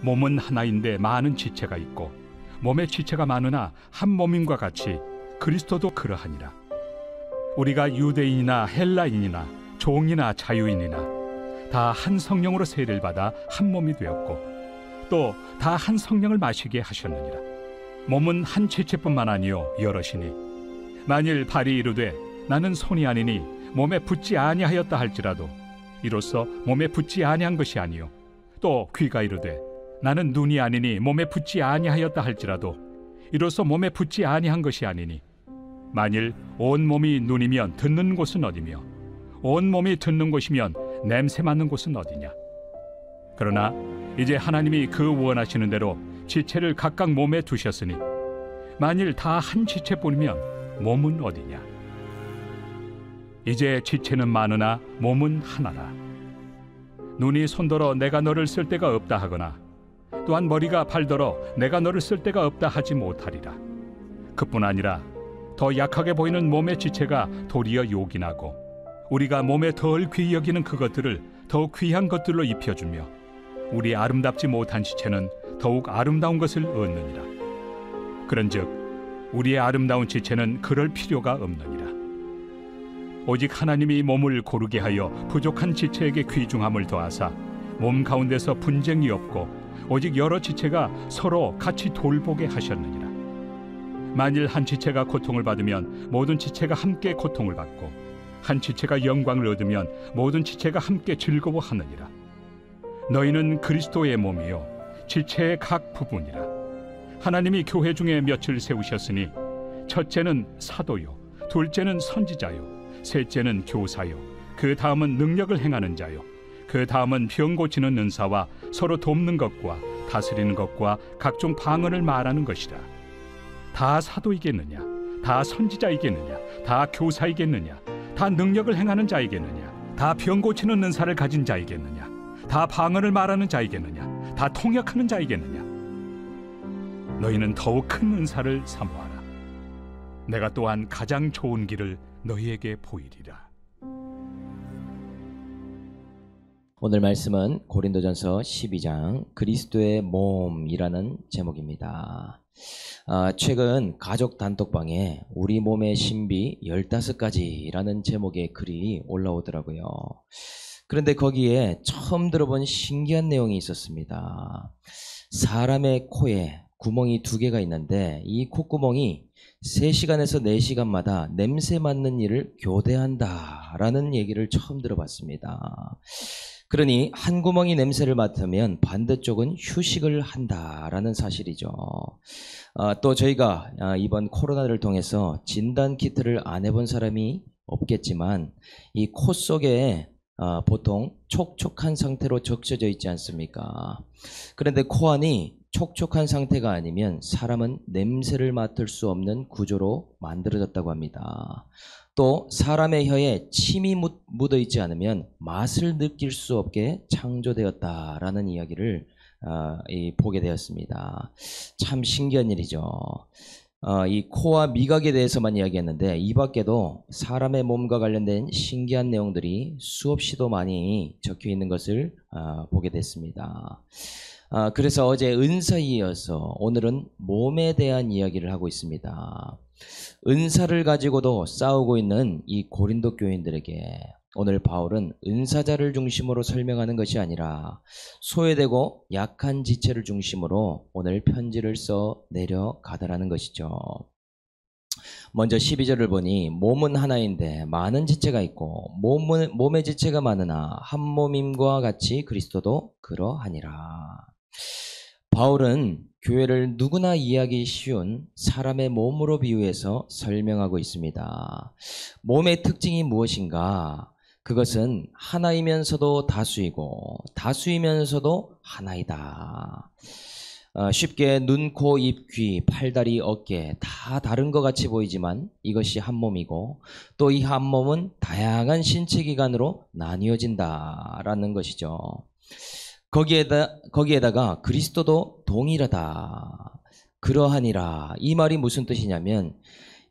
몸은 하나인데 많은 지체가 있고 몸의 지체가 많으나 한 몸임과 같이 그리스도도 그러하니라. 우리가 유대인이나 헬라인이나 종이나 자유인이나 다 한 성령으로 세례를 받아 한 몸이 되었고 또 다 한 성령을 마시게 하셨느니라. 몸은 한 지체뿐만 아니요 여럿이니 만일 발이 이르되 나는 손이 아니니 몸에 붙지 아니하였다 할지라도 이로써 몸에 붙지 아니한 것이 아니요 또 귀가 이르되 나는 눈이 아니니 몸에 붙지 아니하였다 할지라도 이로써 몸에 붙지 아니한 것이 아니니 만일 온 몸이 눈이면 듣는 곳은 어디며 온 몸이 듣는 곳이면 냄새 맡는 곳은 어디냐. 그러나 이제 하나님이 그 원하시는 대로 지체를 각각 몸에 두셨으니 만일 다 한 지체뿐이면 몸은 어디냐. 이제 지체는 많으나 몸은 하나라. 눈이 손더러 내가 너를 쓸 데가 없다 하거나 또한 머리가 발더러 내가 너를 쓸 데가 없다 하지 못하리라. 그뿐 아니라 더 약하게 보이는 몸의 지체가 도리어 요긴하고 우리가 몸에 덜 귀히 여기는 그것들을 더욱 귀한 것들로 입혀주며 우리 아름답지 못한 지체는 더욱 아름다운 것을 얻느니라. 그런즉 우리의 아름다운 지체는 그럴 필요가 없느니라. 오직 하나님이 몸을 고르게 하여 부족한 지체에게 귀중함을 더하사 몸 가운데서 분쟁이 없고 오직 여러 지체가 서로 같이 돌보게 하셨느니라. 만일 한 지체가 고통을 받으면 모든 지체가 함께 고통을 받고 한 지체가 영광을 얻으면 모든 지체가 함께 즐거워하느니라. 너희는 그리스도의 몸이요 지체의 각 부분이라. 하나님이 교회 중에 몇을 세우셨으니 첫째는 사도요 둘째는 선지자요 셋째는 교사요 그 다음은 능력을 행하는 자요 그 다음은 병 고치는 은사와 서로 돕는 것과 다스리는 것과 각종 방언을 말하는 것이라. 다 사도이겠느냐 다 선지자이겠느냐 다 교사이겠느냐 다 능력을 행하는 자이겠느냐 다 병 고치는 은사를 가진 자이겠느냐 다 방언을 말하는 자이겠느냐 다 통역하는 자이겠느냐. 너희는 더욱 큰 은사를 사모하라. 내가 또한 가장 좋은 길을 너희에게 보이리라. 오늘 말씀은 고린도전서 12장 그리스도의 몸이라는 제목입니다. 최근 가족 단톡방에 우리 몸의 신비 15가지라는 제목의 글이 올라오더라고요. 그런데 거기에 처음 들어본 신기한 내용이 있었습니다. 사람의 코에 구멍이 2개가 있는데 이 콧구멍이 3시간에서 4시간마다 냄새 맡는 일을 교대한다라는 얘기를 처음 들어봤습니다. 그러니 한 구멍이 냄새를 맡으면 반대쪽은 휴식을 한다라는 사실이죠. 또 저희가 이번 코로나를 통해서 진단 키트를 안 해본 사람이 없겠지만 이 코 속에 보통 촉촉한 상태로 적셔져 있지 않습니까? 그런데 코 안이 촉촉한 상태가 아니면 사람은 냄새를 맡을 수 없는 구조로 만들어졌다고 합니다. 또 사람의 혀에 침이 묻어 있지 않으면 맛을 느낄 수 없게 창조되었다라는 이야기를 보게 되었습니다. 참 신기한 일이죠. 이 코와 미각에 대해서만 이야기했는데 이 밖에도 사람의 몸과 관련된 신기한 내용들이 수없이도 많이 적혀 있는 것을 보게 됐습니다. 그래서 어제 은사에 이어서 오늘은 몸에 대한 이야기를 하고 있습니다. 은사를 가지고도 싸우고 있는 이 고린도 교인들에게 오늘 바울은 은사자를 중심으로 설명하는 것이 아니라 소외되고 약한 지체를 중심으로 오늘 편지를 써 내려가더라는 것이죠. 먼저 12절을 보니 몸은 하나인데 많은 지체가 있고 몸의 지체가 많으나 한 몸임과 같이 그리스도도 그러하니라. 바울은 교회를 누구나 이해하기 쉬운 사람의 몸으로 비유해서 설명하고 있습니다. 몸의 특징이 무엇인가? 그것은 하나이면서도 다수이고 다수이면서도 하나이다. 쉽게 눈, 코, 입, 귀, 팔, 다리, 어깨 다 다른 것 같이 보이지만 이것이 한 몸이고 또 이 한 몸은 다양한 신체 기관으로 나뉘어진다라는 것이죠. 거기에다가 그리스도도 동일하다. 그러하니라. 이 말이 무슨 뜻이냐면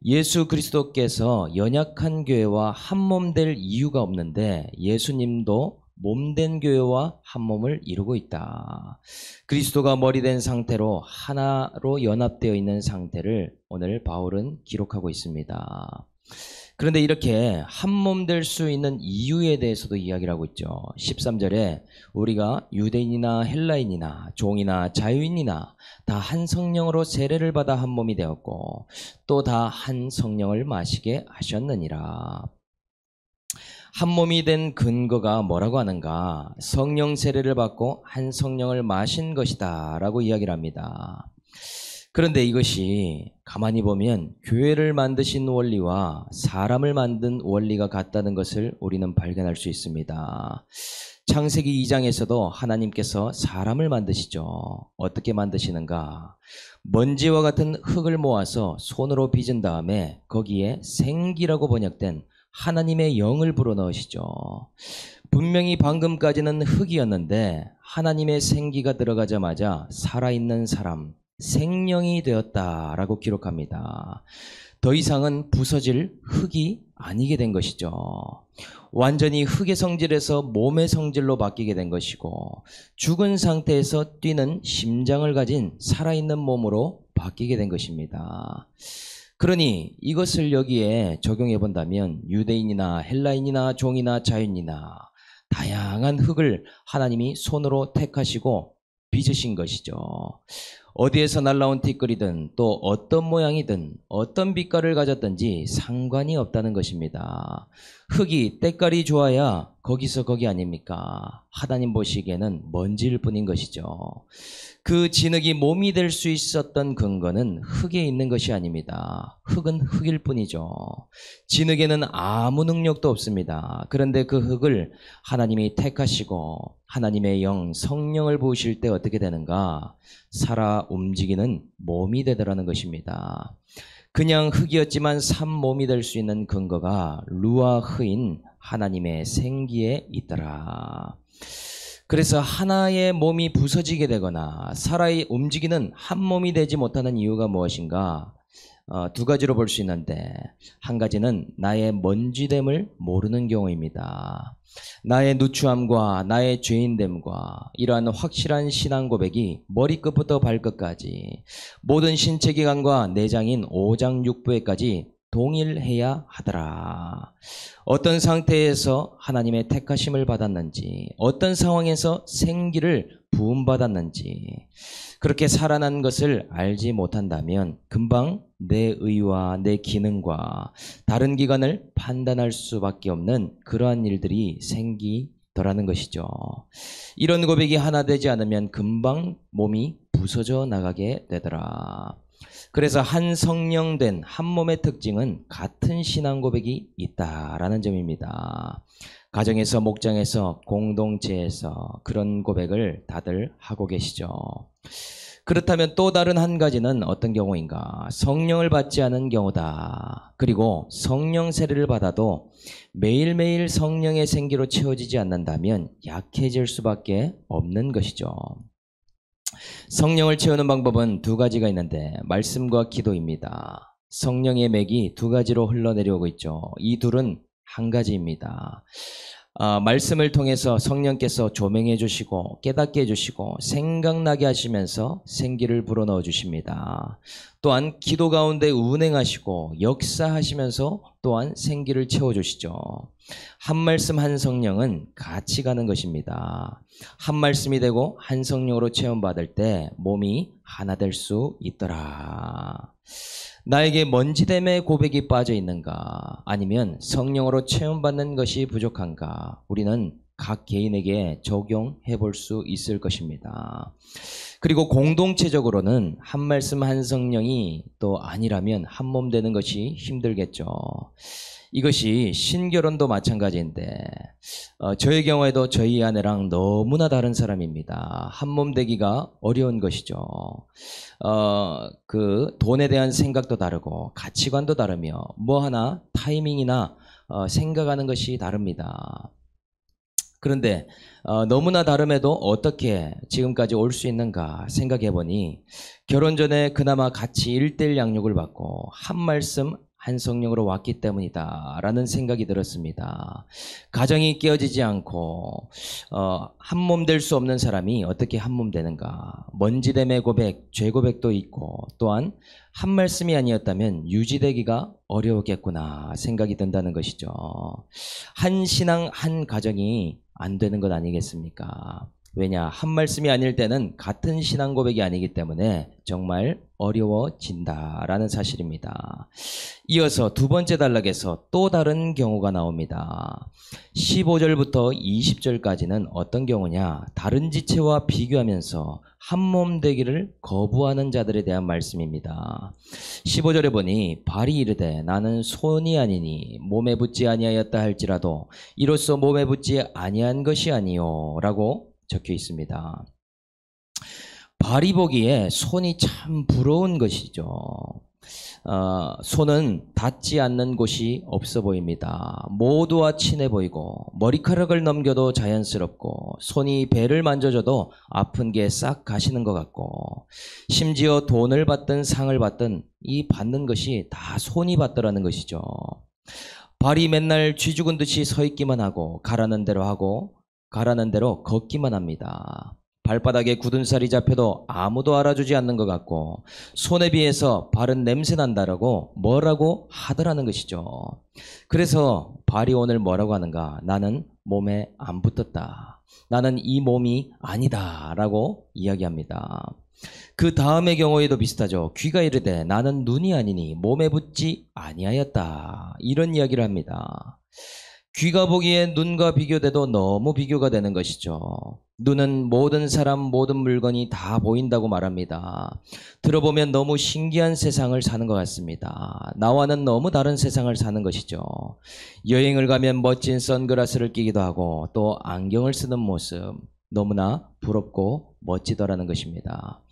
예수 그리스도께서 연약한 교회와 한 몸 될 이유가 없는데 예수님도 몸된 교회와 한 몸을 이루고 있다. 그리스도가 머리 된 상태로 하나로 연합되어 있는 상태를 오늘 바울은 기록하고 있습니다. 그런데 이렇게 한 몸 될 수 있는 이유에 대해서도 이야기를 하고 있죠. 13절에 우리가 유대인이나 헬라인이나 종이나 자유인이나 다 한 성령으로 세례를 받아 한 몸이 되었고 또 다 한 성령을 마시게 하셨느니라. 한 몸이 된 근거가 뭐라고 하는가? 성령 세례를 받고 한 성령을 마신 것이다 라고 이야기를 합니다. 그런데 이것이 가만히 보면 교회를 만드신 원리와 사람을 만든 원리가 같다는 것을 우리는 발견할 수 있습니다. 창세기 2장에서도 하나님께서 사람을 만드시죠. 어떻게 만드시는가? 먼지와 같은 흙을 모아서 손으로 빚은 다음에 거기에 생기라고 번역된 하나님의 영을 불어넣으시죠. 분명히 방금까지는 흙이었는데 하나님의 생기가 들어가자마자 살아있는 사람, 생명이 되었다라고 기록합니다. 더 이상은 부서질 흙이 아니게 된 것이죠. 완전히 흙의 성질에서 몸의 성질로 바뀌게 된 것이고 죽은 상태에서 뛰는 심장을 가진 살아있는 몸으로 바뀌게 된 것입니다. 그러니 이것을 여기에 적용해 본다면 유대인이나 헬라인이나 종이나 자유인이나 다양한 흙을 하나님이 손으로 택하시고 빚으신 것이죠. 어디에서 날라온 티끌이든 또 어떤 모양이든 어떤 빛깔을 가졌든지 상관이 없다는 것입니다. 흙이 때깔이 좋아야 거기서 거기 아닙니까? 하나님 보시기에는 먼지일 뿐인 것이죠. 그 진흙이 몸이 될 수 있었던 근거는 흙에 있는 것이 아닙니다. 흙은 흙일 뿐이죠. 진흙에는 아무 능력도 없습니다. 그런데 그 흙을 하나님이 택하시고 하나님의 영, 성령을 부으실 때 어떻게 되는가? 살아 움직이는 몸이 되더라는 것입니다. 그냥 흙이었지만 산 몸이 될 수 있는 근거가 루아흐인 하나님의 생기에 있더라. 그래서 하나의 몸이 부서지게 되거나 살아 움직이는 한 몸이 되지 못하는 이유가 무엇인가? 두 가지로 볼 수 있는데 한 가지는 나의 먼지됨을 모르는 경우입니다. 나의 누추함과 나의 죄인됨과 이러한 확실한 신앙 고백이 머리끝부터 발끝까지 모든 신체기관과 내장인 오장육부에까지 동일해야 하더라. 어떤 상태에서 하나님의 택하심을 받았는지, 어떤 상황에서 생기를 부음받았는지, 그렇게 살아난 것을 알지 못한다면 금방 내 의와 내 기능과 다른 기관을 판단할 수밖에 없는 그러한 일들이 생기더라는 것이죠. 이런 고백이 하나 되지 않으면 금방 몸이 부서져 나가게 되더라. 그래서 한 성령된 한 몸의 특징은 같은 신앙 고백이 있다라는 점입니다. 가정에서, 목장에서, 공동체에서 그런 고백을 다들 하고 계시죠. 그렇다면 또 다른 한 가지는 어떤 경우인가? 성령을 받지 않은 경우다. 그리고 성령 세례를 받아도 매일매일 성령의 생기로 채워지지 않는다면 약해질 수밖에 없는 것이죠. 성령을 채우는 방법은 두 가지가 있는데 말씀과 기도입니다. 성령의 맥이 두 가지로 흘러내려오고 있죠. 이 둘은 한 가지입니다. 말씀을 통해서 성령께서 조명해 주시고 깨닫게 해주시고 생각나게 하시면서 생기를 불어넣어 주십니다. 또한 기도 가운데 운행하시고 역사하시면서 또한 생기를 채워주시죠. 한 말씀 한 성령은 같이 가는 것입니다. 한 말씀이 되고 한 성령으로 체험받을 때 몸이 하나 될 수 있더라. 나에게 먼지됨의 고백이 빠져 있는가? 아니면 성령으로 체험받는 것이 부족한가? 우리는 각 개인에게 적용해 볼 수 있을 것입니다. 그리고 공동체적으로는 한 말씀 한 성령이 또 아니라면 한 몸 되는 것이 힘들겠죠. 이것이 신결혼도 마찬가지인데 저의 경우에도 저희 아내랑 너무나 다른 사람입니다. 한 몸 되기가 어려운 것이죠. 그 돈에 대한 생각도 다르고 가치관도 다르며 뭐 하나 타이밍이나 생각하는 것이 다릅니다. 그런데 너무나 다름에도 어떻게 지금까지 올 수 있는가 생각해 보니 결혼 전에 그나마 같이 1:1 양육을 받고 한 말씀 한 성령으로 왔기 때문이다 라는 생각이 들었습니다. 가정이 깨어지지 않고 한 몸 될 수 없는 사람이 어떻게 한 몸 되는가. 먼지됨의 고백, 죄 고백도 있고 또한 한 말씀이 아니었다면 유지되기가 어려웠겠구나 생각이 든다는 것이죠. 한 신앙 한 가정이 안 되는 것 아니겠습니까? 왜냐? 한 말씀이 아닐 때는 같은 신앙 고백이 아니기 때문에 정말 어려워진다라는 사실입니다. 이어서 두 번째 단락에서 또 다른 경우가 나옵니다. 15절부터 20절까지는 어떤 경우냐? 다른 지체와 비교하면서 한 몸 되기를 거부하는 자들에 대한 말씀입니다. 15절에 보니 발이 이르되 나는 손이 아니니 몸에 붙지 아니하였다 할지라도 이로써 몸에 붙지 아니한 것이 아니요 라고 적혀 있습니다. 발이 보기에 손이 참 부러운 것이죠. 손은 닿지 않는 곳이 없어 보입니다. 모두와 친해 보이고 머리카락을 넘겨도 자연스럽고 손이 배를 만져줘도 아픈 게 싹 가시는 것 같고 심지어 돈을 받든 상을 받든 이 받는 것이 다 손이 받더라는 것이죠. 발이 맨날 쥐 죽은 듯이 서 있기만 하고 가라는 대로 걷기만 합니다. 발바닥에 굳은 살이 잡혀도 아무도 알아주지 않는 것 같고 손에 비해서 발은 냄새 난다라고 뭐라고 하더라는 것이죠. 그래서 발이 오늘 뭐라고 하는가? 나는 몸에 안 붙었다. 나는 이 몸이 아니다 라고 이야기합니다. 그 다음의 경우에도 비슷하죠. 귀가 이르되 나는 눈이 아니니 몸에 붙지 아니하였다. 이런 이야기를 합니다. 귀가 보기에 눈과 비교돼도 너무 비교가 되는 것이죠. 눈은 모든 사람, 모든 물건이 다 보인다고 말합니다. 들어보면 너무 신기한 세상을 사는 것 같습니다. 나와는 너무 다른 세상을 사는 것이죠. 여행을 가면 멋진 선글라스를 끼기도 하고 또 안경을 쓰는 모습 너무나 부럽고 멋지더라는 것입니다.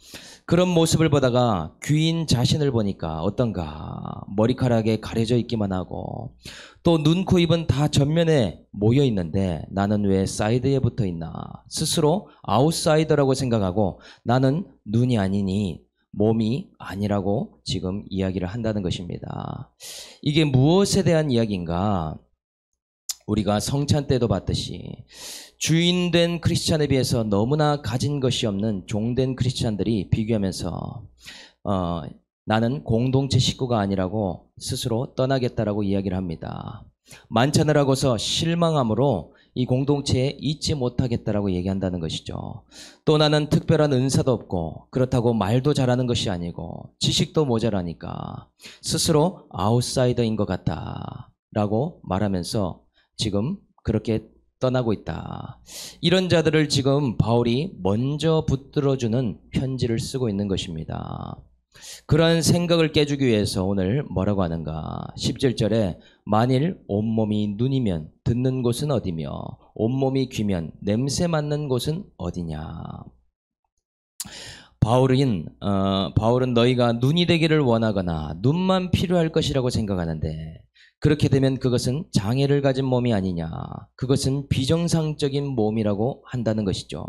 그런 모습을 보다가 귀인 자신을 보니까 어떤가? 머리카락에 가려져 있기만 하고 또 눈, 코, 입은 다 전면에 모여 있는데 나는 왜 사이드에 붙어 있나? 스스로 아웃사이더라고 생각하고 나는 눈이 아니니 몸이 아니라고 지금 이야기를 한다는 것입니다. 이게 무엇에 대한 이야기인가? 우리가 성찬 때도 봤듯이 주인된 크리스찬에 비해서 너무나 가진 것이 없는 종된 크리스찬들이 비교하면서 나는 공동체 식구가 아니라고 스스로 떠나겠다라고 이야기를 합니다. 만찬을 하고서 실망함으로 이 공동체에 있지 못하겠다라고 얘기한다는 것이죠. 또 나는 특별한 은사도 없고 그렇다고 말도 잘하는 것이 아니고 지식도 모자라니까 스스로 아웃사이더인 것 같다라고 말하면서 지금 그렇게 떠나고 있다. 이런 자들을 지금 바울이 먼저 붙들어주는 편지를 쓰고 있는 것입니다. 그러한 생각을 깨주기 위해서 오늘 뭐라고 하는가? 17절에 만일 온몸이 눈이면 듣는 곳은 어디며 온몸이 귀면 냄새 맡는 곳은 어디냐? 바울은 너희가 눈이 되기를 원하거나 눈만 필요할 것이라고 생각하는데 그렇게 되면 그것은 장애를 가진 몸이 아니냐. 그것은 비정상적인 몸이라고 한다는 것이죠.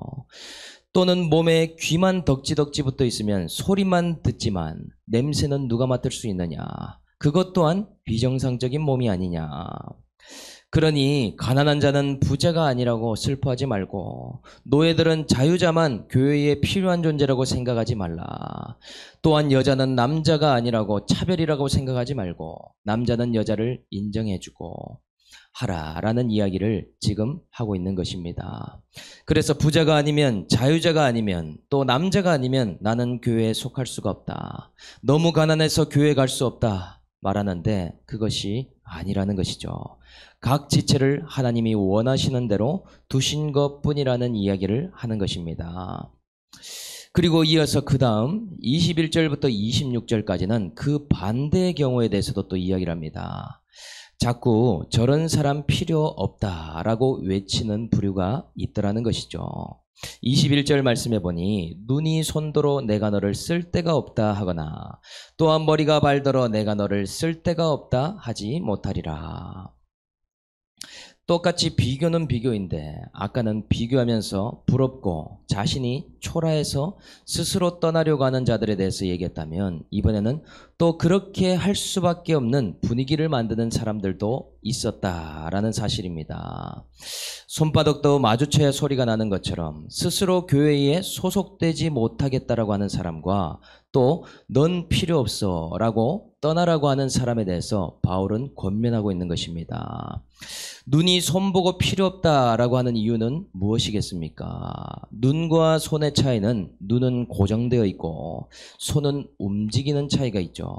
또는 몸에 귀만 덕지덕지 붙어 있으면 소리만 듣지만 냄새는 누가 맡을 수 있느냐. 그것 또한 비정상적인 몸이 아니냐. 그러니 가난한 자는 부자가 아니라고 슬퍼하지 말고 노예들은 자유자만 교회에 필요한 존재라고 생각하지 말라. 또한 여자는 남자가 아니라고 차별이라고 생각하지 말고 남자는 여자를 인정해주고 하라라는 이야기를 지금 하고 있는 것입니다. 그래서 부자가 아니면 자유자가 아니면 또 남자가 아니면 나는 교회에 속할 수가 없다. 너무 가난해서 교회 갈 수 없다 말하는데 그것이 아니라는 것이죠. 각 지체를 하나님이 원하시는 대로 두신 것뿐이라는 이야기를 하는 것입니다. 그리고 이어서 그 다음 21절부터 26절까지는 그 반대의 경우에 대해서도 또 이야기를 합니다. 자꾸 저런 사람 필요 없다라고 외치는 부류가 있더라는 것이죠. 21절 말씀해 보니 눈이 손도로 내가 너를 쓸 데가 없다 하거나 또한 머리가 발더러 내가 너를 쓸 데가 없다 하지 못하리라. 똑같이 비교는 비교인데 아까는 비교하면서 부럽고 자신이 초라해서 스스로 떠나려고 하는 자들에 대해서 얘기했다면 이번에는 또 그렇게 할 수밖에 없는 분위기를 만드는 사람들도 있었다라는 사실입니다. 손바닥도 마주쳐야 소리가 나는 것처럼 스스로 교회에 소속되지 못하겠다라고 하는 사람과 또 넌 필요 없어 라고 떠나라고 하는 사람에 대해서 바울은 권면하고 있는 것입니다. 눈이 손보고 필요 없다라고 하는 이유는 무엇이겠습니까? 눈과 손의 차이는 눈은 고정되어 있고 손은 움직이는 차이가 있죠.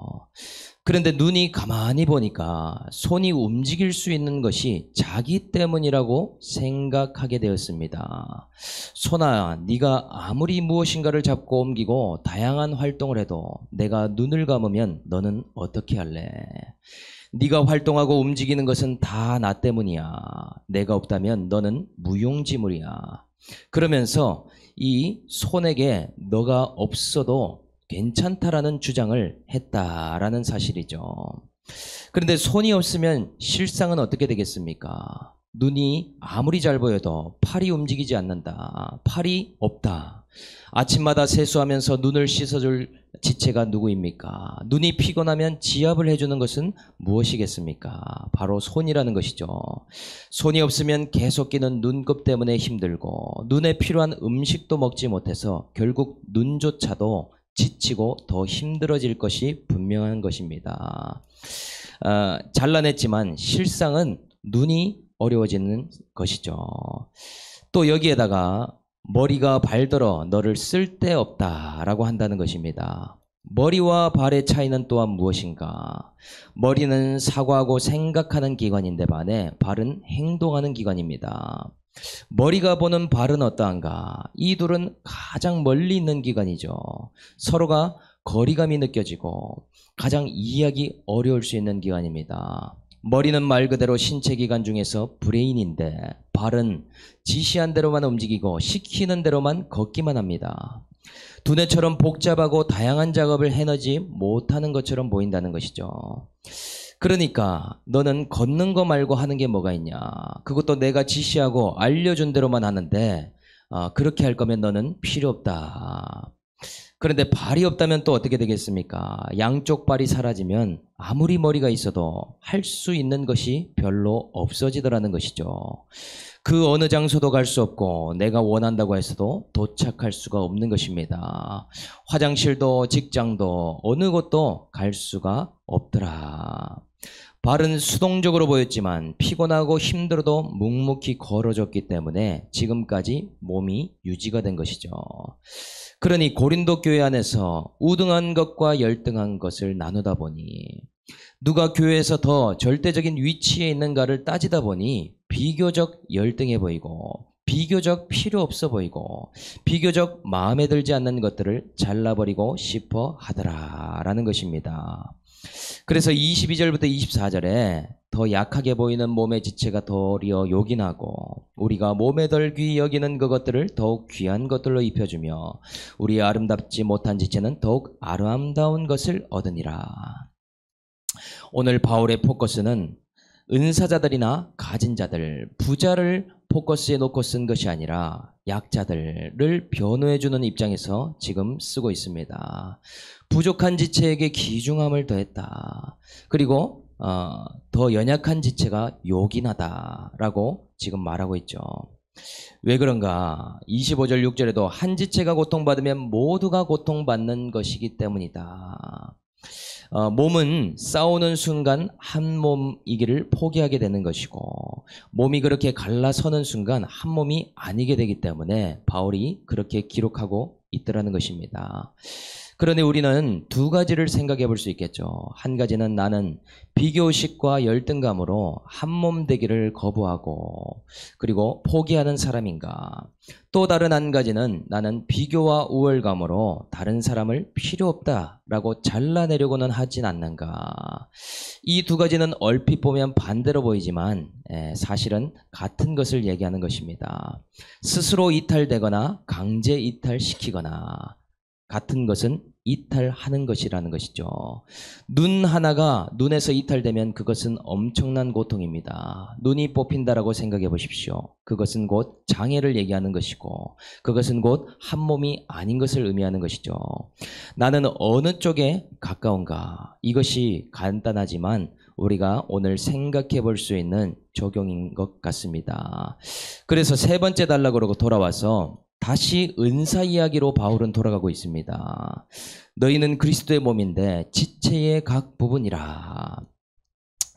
그런데 눈이 가만히 보니까 손이 움직일 수 있는 것이 자기 때문이라고 생각하게 되었습니다. 손아, 네가 아무리 무엇인가를 잡고 옮기고 다양한 활동을 해도 내가 눈을 감으면 너는 어떻게 할래? 네가 활동하고 움직이는 것은 다 나 때문이야. 내가 없다면 너는 무용지물이야. 그러면서 이 손에게 너가 없어도 괜찮다라는 주장을 했다라는 사실이죠. 그런데 손이 없으면 실상은 어떻게 되겠습니까? 눈이 아무리 잘 보여도 팔이 움직이지 않는다. 팔이 없다. 아침마다 세수하면서 눈을 씻어줄 지체가 누구입니까? 눈이 피곤하면 지압을 해주는 것은 무엇이겠습니까? 바로 손이라는 것이죠. 손이 없으면 계속 끼는 눈곱 때문에 힘들고 눈에 필요한 음식도 먹지 못해서 결국 눈조차도 지치고 더 힘들어질 것이 분명한 것입니다. 잘라냈지만 실상은 눈이 어려워지는 것이죠. 또 여기에다가 머리가 발들어 너를 쓸데없다라고 한다는 것입니다. 머리와 발의 차이는 또한 무엇인가? 머리는 사고하고 생각하는 기관인데 반해 발은 행동하는 기관입니다. 머리가 보는 발은 어떠한가? 이 둘은 가장 멀리 있는 기관이죠. 서로가 거리감이 느껴지고 가장 이해하기 어려울 수 있는 기관입니다. 머리는 말 그대로 신체 기관 중에서 브레인인데 발은 지시한 대로만 움직이고 시키는 대로만 걷기만 합니다. 두뇌처럼 복잡하고 다양한 작업을 해내지 못하는 것처럼 보인다는 것이죠. 그러니까 너는 걷는 거 말고 하는 게 뭐가 있냐? 그것도 내가 지시하고 알려준 대로만 하는데 그렇게 할 거면 너는 필요 없다. 그런데 발이 없다면 또 어떻게 되겠습니까? 양쪽 발이 사라지면 아무리 머리가 있어도 할 수 있는 것이 별로 없어지더라는 것이죠. 그 어느 장소도 갈 수 없고 내가 원한다고 해서도 도착할 수가 없는 것입니다. 화장실도 직장도 어느 곳도 갈 수가 없더라. 발은 수동적으로 보였지만 피곤하고 힘들어도 묵묵히 걸어줬기 때문에 지금까지 몸이 유지가 된 것이죠. 그러니 고린도 교회 안에서 우등한 것과 열등한 것을 나누다 보니 누가 교회에서 더 절대적인 위치에 있는가를 따지다 보니 비교적 열등해 보이고 비교적 필요 없어 보이고 비교적 마음에 들지 않는 것들을 잘라버리고 싶어 하더라라는 것입니다. 그래서 22절부터 24절에 더 약하게 보이는 몸의 지체가 도리어 요긴하고 우리가 몸에 덜 귀히 여기는 그것들을 더욱 귀한 것들로 입혀주며 우리 아름답지 못한 지체는 더욱 아름다운 것을 얻으니라. 오늘 바울의 포커스는 은사자들이나 가진 자들, 부자를 포커스에 놓고 쓴 것이 아니라 약자들을 변호해주는 입장에서 지금 쓰고 있습니다. 부족한 지체에게 귀중함을 더했다. 그리고 더 연약한 지체가 요긴하다라고 지금 말하고 있죠. 왜 그런가? 25절 6절에도 한 지체가 고통받으면 모두가 고통받는 것이기 때문이다. 몸은 싸우는 순간 한 몸이기를 포기하게 되는 것이고 몸이 그렇게 갈라서는 순간 한 몸이 아니게 되기 때문에 바울이 그렇게 기록하고 있더라는 것입니다. 그러니 우리는 두 가지를 생각해 볼 수 있겠죠. 한 가지는 나는 비교의식과 열등감으로 한 몸 되기를 거부하고 그리고 포기하는 사람인가. 또 다른 한 가지는 나는 비교와 우월감으로 다른 사람을 필요 없다라고 잘라내려고는 하진 않는가. 이 두 가지는 얼핏 보면 반대로 보이지만 사실은 같은 것을 얘기하는 것입니다. 스스로 이탈되거나 강제 이탈시키거나 같은 것은 이탈하는 것이라는 것이죠. 눈 하나가 눈에서 이탈되면 그것은 엄청난 고통입니다. 눈이 뽑힌다라고 생각해 보십시오. 그것은 곧 장애를 얘기하는 것이고 그것은 곧 한 몸이 아닌 것을 의미하는 것이죠. 나는 어느 쪽에 가까운가? 이것이 간단하지만 우리가 오늘 생각해 볼 수 있는 적용인 것 같습니다. 그래서 세 번째 단락으로 돌아와서 다시 은사 이야기로 바울은 돌아가고 있습니다. 너희는 그리스도의 몸인데 지체의 각 부분이라.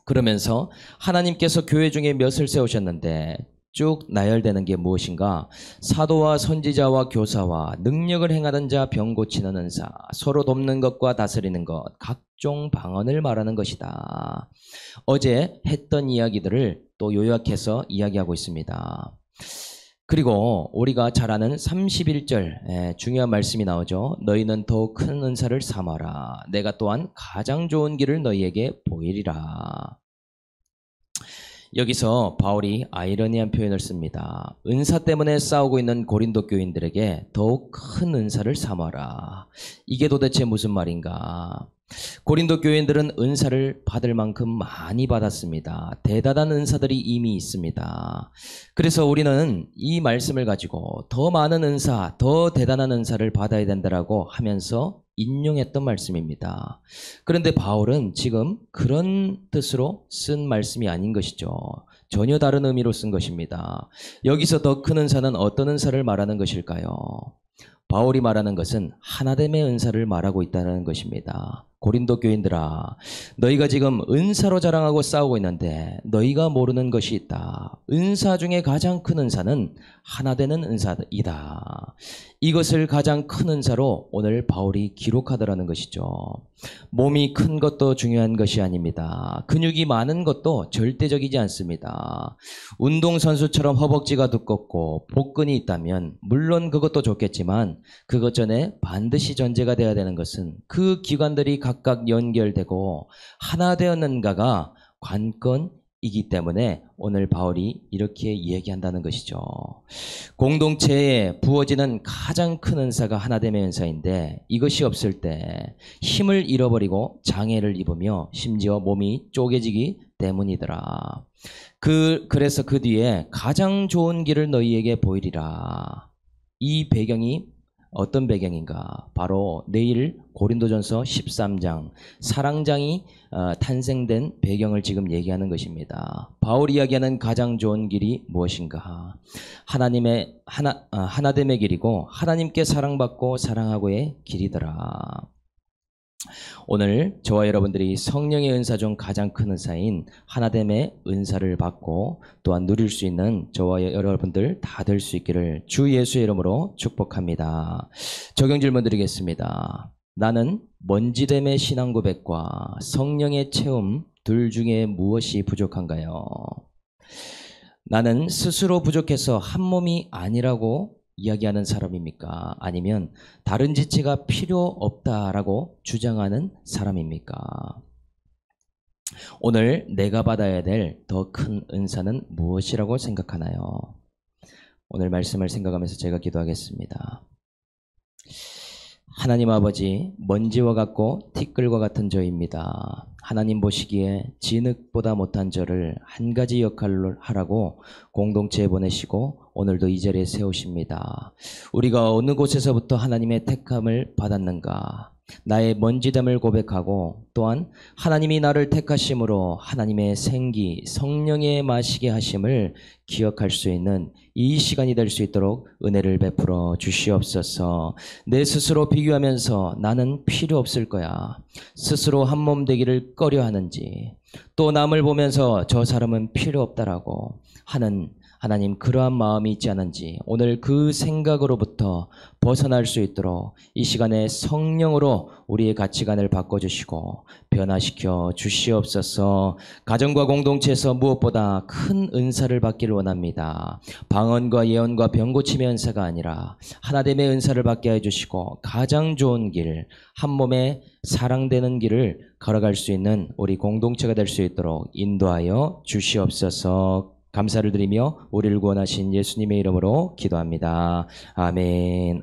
그러면서 하나님께서 교회 중에 몇을 세우셨는데 쭉 나열되는 게 무엇인가? 사도와 선지자와 교사와 능력을 행하는 자, 병 고치는 은사, 서로 돕는 것과 다스리는 것, 각종 방언을 말하는 것이다. 어제 했던 이야기들을 또 요약해서 이야기하고 있습니다. 그리고 우리가 잘 아는 31절 중요한 말씀이 나오죠. 너희는 더 큰 은사를 삼아라. 내가 또한 가장 좋은 길을 너희에게 보이리라. 여기서 바울이 아이러니한 표현을 씁니다. 은사 때문에 싸우고 있는 고린도 교인들에게 더욱 큰 은사를 삼아라. 이게 도대체 무슨 말인가? 고린도 교인들은 은사를 받을 만큼 많이 받았습니다. 대단한 은사들이 이미 있습니다. 그래서 우리는 이 말씀을 가지고 더 많은 은사, 더 대단한 은사를 받아야 된다라고 하면서 인용했던 말씀입니다. 그런데 바울은 지금 그런 뜻으로 쓴 말씀이 아닌 것이죠. 전혀 다른 의미로 쓴 것입니다. 여기서 더 큰 은사는 어떤 은사를 말하는 것일까요? 바울이 말하는 것은 하나됨의 은사를 말하고 있다는 것입니다. 고린도 교인들아, 너희가 지금 은사로 자랑하고 싸우고 있는데 너희가 모르는 것이 있다. 은사 중에 가장 큰 은사는 하나 되는 은사이다. 이것을 가장 큰 은사로 오늘 바울이 기록하더라는 것이죠. 몸이 큰 것도 중요한 것이 아닙니다. 근육이 많은 것도 절대적이지 않습니다. 운동선수처럼 허벅지가 두껍고 복근이 있다면 물론 그것도 좋겠지만 그것 전에 반드시 전제가 되어야 되는 것은 그 기관들이 각각 연결되고 하나 되었는가가 관건이기 때문에 오늘 바울이 이렇게 얘기한다는 것이죠. 공동체에 부어지는 가장 큰 은사가 하나됨의 은사인데 이것이 없을 때 힘을 잃어버리고 장애를 입으며 심지어 몸이 쪼개지기 때문이더라. 그래서 그 뒤에 가장 좋은 길을 너희에게 보이리라. 이 배경이 어떤 배경인가? 바로 내일 고린도전서 13장 사랑장이 탄생된 배경을 지금 얘기하는 것입니다. 바울이 이야기하는 가장 좋은 길이 무엇인가? 하나됨의 길이고 하나님께 사랑받고 사랑하고의 길이더라. 오늘 저와 여러분들이 성령의 은사 중 가장 큰 은사인 하나됨의 은사를 받고 또한 누릴 수 있는 저와 여러분들 다 될 수 있기를 주 예수의 이름으로 축복합니다. 적용 질문 드리겠습니다. 나는 먼지됨의 신앙 고백과 성령의 체험 둘 중에 무엇이 부족한가요? 나는 스스로 부족해서 한 몸이 아니라고 이야기하는 사람입니까? 아니면 다른 지체가 필요 없다라고 주장하는 사람입니까? 오늘 내가 받아야 될 더 큰 은사는 무엇이라고 생각하나요? 오늘 말씀을 생각하면서 제가 기도하겠습니다. 하나님 아버지, 먼지와 같고 티끌과 같은 저입니다. 하나님 보시기에 진흙보다 못한 저를 한 가지 역할을 하라고 공동체에 보내시고 오늘도 이 자리에 세우십니다. 우리가 어느 곳에서부터 하나님의 택함을 받았는가? 나의 먼지됨을 고백하고 또한 하나님이 나를 택하심으로 하나님의 생기, 성령의 마시게 하심을 기억할 수 있는 이 시간이 될 수 있도록 은혜를 베풀어 주시옵소서. 내 스스로 비교하면서 나는 필요 없을 거야. 스스로 한 몸 되기를 꺼려 하는지 또 남을 보면서 저 사람은 필요 없다라고 하는 하나님 그러한 마음이 있지 않은지 오늘 그 생각으로부터 벗어날 수 있도록 이 시간에 성령으로 우리의 가치관을 바꿔주시고 변화시켜 주시옵소서. 가정과 공동체에서 무엇보다 큰 은사를 받기를 원합니다. 방언과 예언과 병고침의 은사가 아니라 하나됨의 은사를 받게 해주시고 가장 좋은 길, 한 몸에 사랑되는 길을 걸어갈 수 있는 우리 공동체가 될 수 있도록 인도하여 주시옵소서. 감사를 드리며 우리를 구원하신 예수님의 이름으로 기도합니다. 아멘.